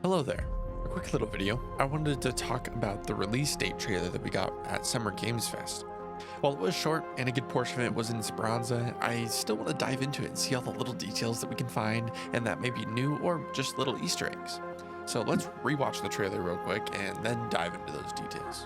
Hello there. A quick little video. I wanted to talk about the release date trailer that we got at Summer Games Fest. While it was short and a good portion of it was in Speranza, I still want to dive into it and see all the little details that we can find and that may be new or just little Easter eggs. So let's rewatch the trailer real quick and then dive into those details.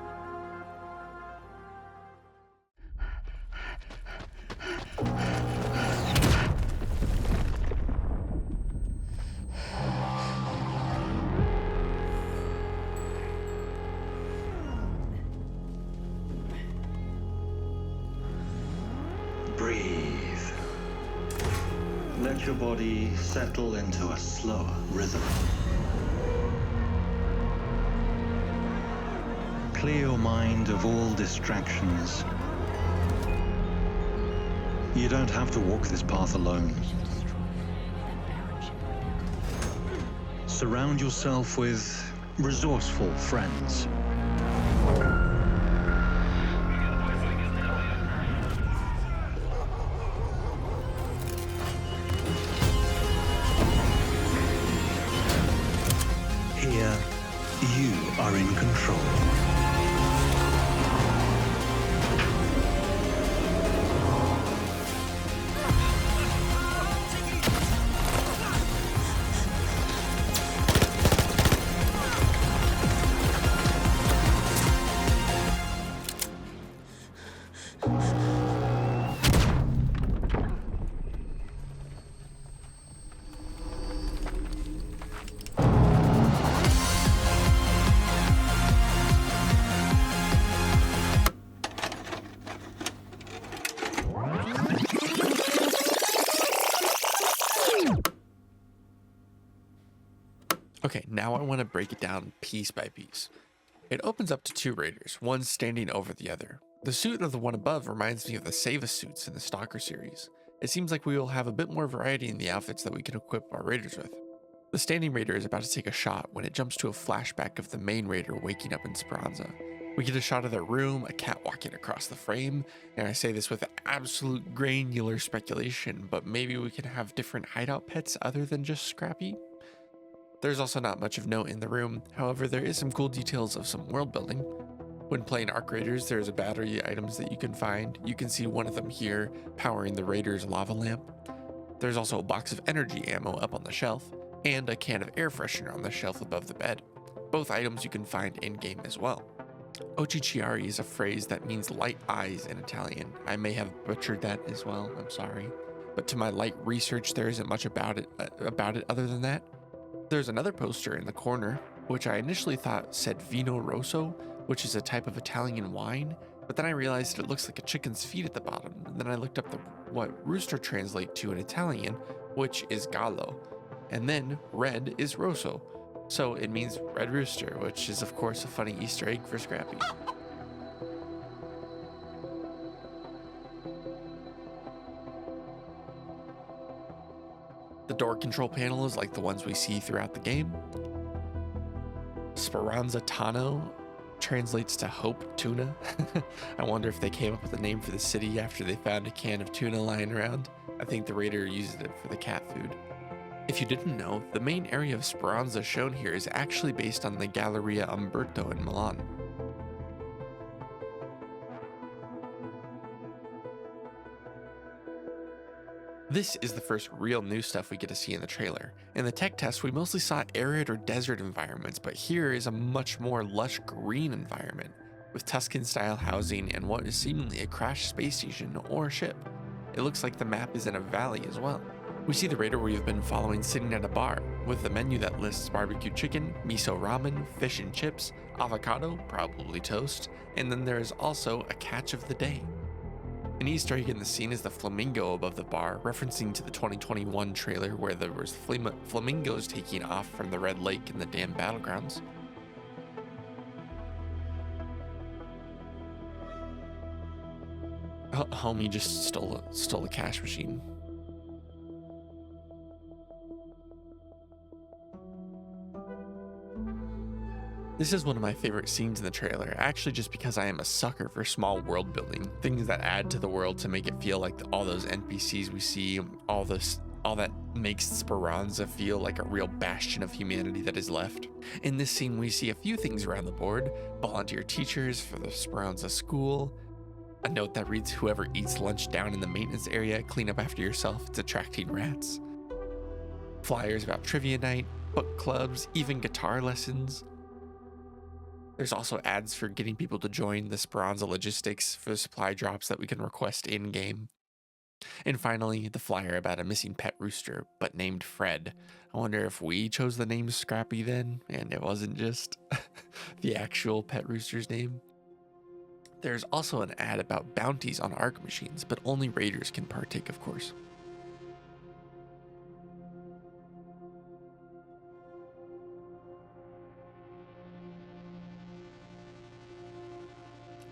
Breathe. Let your body settle into a slower rhythm. Clear your mind of all distractions. You don't have to walk this path alone. Surround yourself with resourceful friends. Here, you are in control. Okay, now I want to break it down piece by piece. It opens up to two raiders, one standing over the other. The suit of the one above reminds me of the Seva suits in the Stalker series. It seems like we will have a bit more variety in the outfits that we can equip our raiders with. The standing raider is about to take a shot when it jumps to a flashback of the main raider waking up in Speranza. We get a shot of their room, a cat walking across the frame, and I say this with absolute granular speculation, but maybe we can have different hideout pets other than just Scrappy? There's also not much of note in the room, however there is some cool details of some world building. When playing Arc Raiders, there's a battery items that you can find. You can see one of them here, powering the Raider's lava lamp. There's also a box of energy ammo up on the shelf, and a can of air freshener on the shelf above the bed. Both items you can find in-game as well. Occhiari is a phrase that means light eyes in Italian. I may have butchered that as well, I'm sorry. But to my light research, there isn't much about it other than that. There's another poster in the corner, which I initially thought said Vino Rosso, which is a type of Italian wine, but then I realized it looks like a chicken's feet at the bottom, and then I looked up what rooster translate to in Italian, which is gallo, and then red is rosso, so it means red rooster, which is of course a funny Easter egg for Scrappy. The door control panel is like the ones we see throughout the game. Speranza Tano translates to Hope Tuna. I wonder if they came up with a name for the city after they found a can of tuna lying around. I think the raider used it for the cat food. If you didn't know, the main area of Speranza shown here is actually based on the Galleria Umberto in Milan. This is the first real new stuff we get to see in the trailer. In the tech test, we mostly saw arid or desert environments, but here is a much more lush green environment, with Tuscan-style housing and what is seemingly a crashed space station or ship. It looks like the map is in a valley as well. We see the raider we've been following sitting at a bar, with a menu that lists barbecue chicken, miso ramen, fish and chips, avocado, probably toast, and then there is also a catch of the day. An Easter egg in the scene is the flamingo above the bar, referencing to the 2021 trailer where there was flamingos taking off from the Red Lake in the damn battlegrounds. Homie just stole a cash machine. This is one of my favorite scenes in the trailer, actually just because I am a sucker for small world building, things that add to the world to make it feel like all those NPCs we see, all the all that makes Speranza feel like a real bastion of humanity that is left. In this scene, we see a few things around the board: volunteer teachers for the Speranza school, a note that reads, "Whoever eats lunch down in the maintenance area, clean up after yourself, it's attracting rats." Flyers about trivia night, book clubs, even guitar lessons. There's also ads for getting people to join the Speranza logistics for supply drops that we can request in-game. And finally, the flyer about a missing pet rooster, but named Fred. I wonder if we chose the name Scrappy then, and it wasn't just the actual pet rooster's name. There's also an ad about bounties on ARC machines, but only raiders can partake, of course.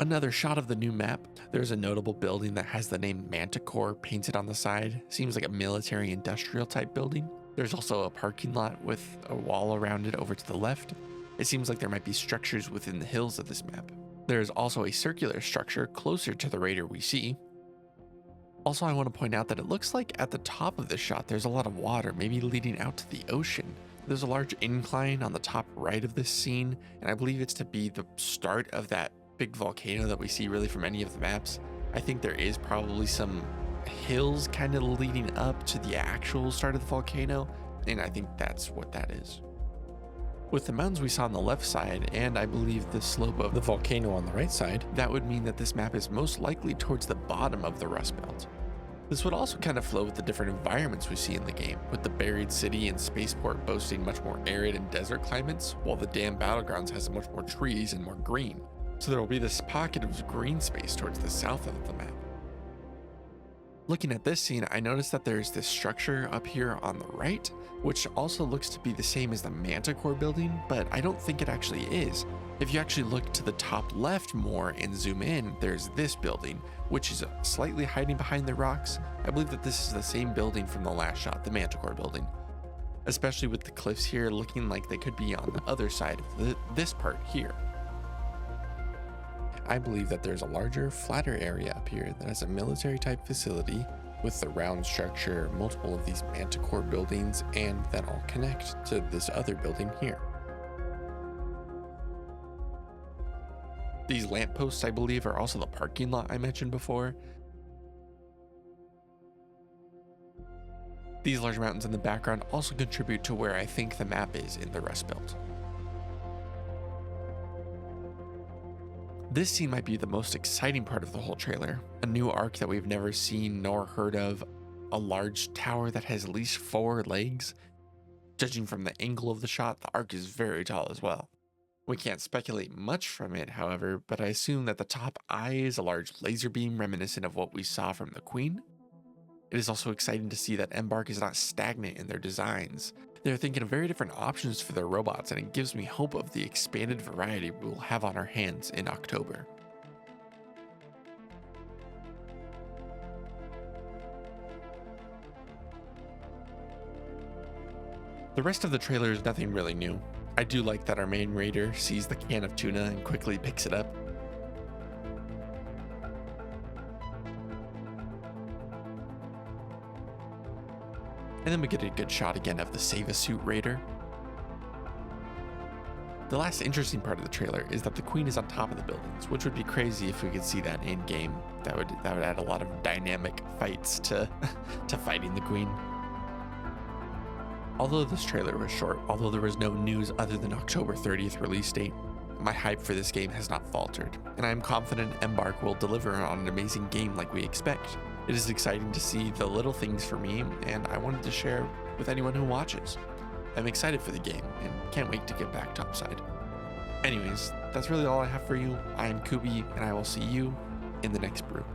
Another shot of the new map. There's a notable building that has the name Manticore painted on the side. Seems like a military industrial type building. There's also a parking lot with a wall around it over to the left. It seems like there might be structures within the hills of this map. There's also a circular structure closer to the raider we see. Also, I want to point out that it looks like at the top of this shot there's a lot of water, maybe leading out to the ocean. There's a large incline on the top right of this scene, and I believe it's to be the start of that big volcano that we see really from any of the maps. I think there is probably some hills kind of leading up to the actual start of the volcano, and I think that's what that is. With the mountains we saw on the left side, and I believe the slope of the volcano on the right side, that would mean that this map is most likely towards the bottom of the Rust Belt. This would also kind of flow with the different environments we see in the game, with the buried city and spaceport boasting much more arid and desert climates, while the Dam Battlegrounds has much more trees and more green. So there will be this pocket of green space towards the south of the map. Looking at this scene, I noticed that there's this structure up here on the right, which also looks to be the same as the Manticore building, but I don't think it actually is. If you actually look to the top left more and zoom in, there's this building, which is slightly hiding behind the rocks. I believe that this is the same building from the last shot, the Manticore building, especially with the cliffs here looking like they could be on the other side of this part here. I believe that there's a larger, flatter area up here that has a military type facility with the round structure, multiple of these Manticore buildings, and that all connect to this other building here. These lampposts, I believe, are also the parking lot I mentioned before. These large mountains in the background also contribute to where I think the map is in the Rust Belt. This scene might be the most exciting part of the whole trailer. A new arc that we've never seen nor heard of, a large tower that has at least 4 legs. Judging from the angle of the shot, the arc is very tall as well. We can't speculate much from it, however, but I assume that the top eye is a large laser beam reminiscent of what we saw from the Queen. It is also exciting to see that Embark is not stagnant in their designs. They're thinking of very different options for their robots, and it gives me hope of the expanded variety we will have on our hands in October. The rest of the trailer is nothing really new. I do like that our main raider sees the can of tuna and quickly picks it up. And then we get a good shot again of the Save-A-Suit Raider. The last interesting part of the trailer is that the Queen is on top of the buildings, which would be crazy if we could see that in game. That would add a lot of dynamic fights to fighting the Queen. Although this trailer was short, although there was no news other than October 30th release date, my hype for this game has not faltered, and I am confident Embark will deliver on an amazing game like we expect. It is exciting to see the little things for me, and I wanted to share with anyone who watches. I'm excited for the game, and can't wait to get back topside. Anyways, that's really all I have for you. I am Kubi, and I will see you in the next brew.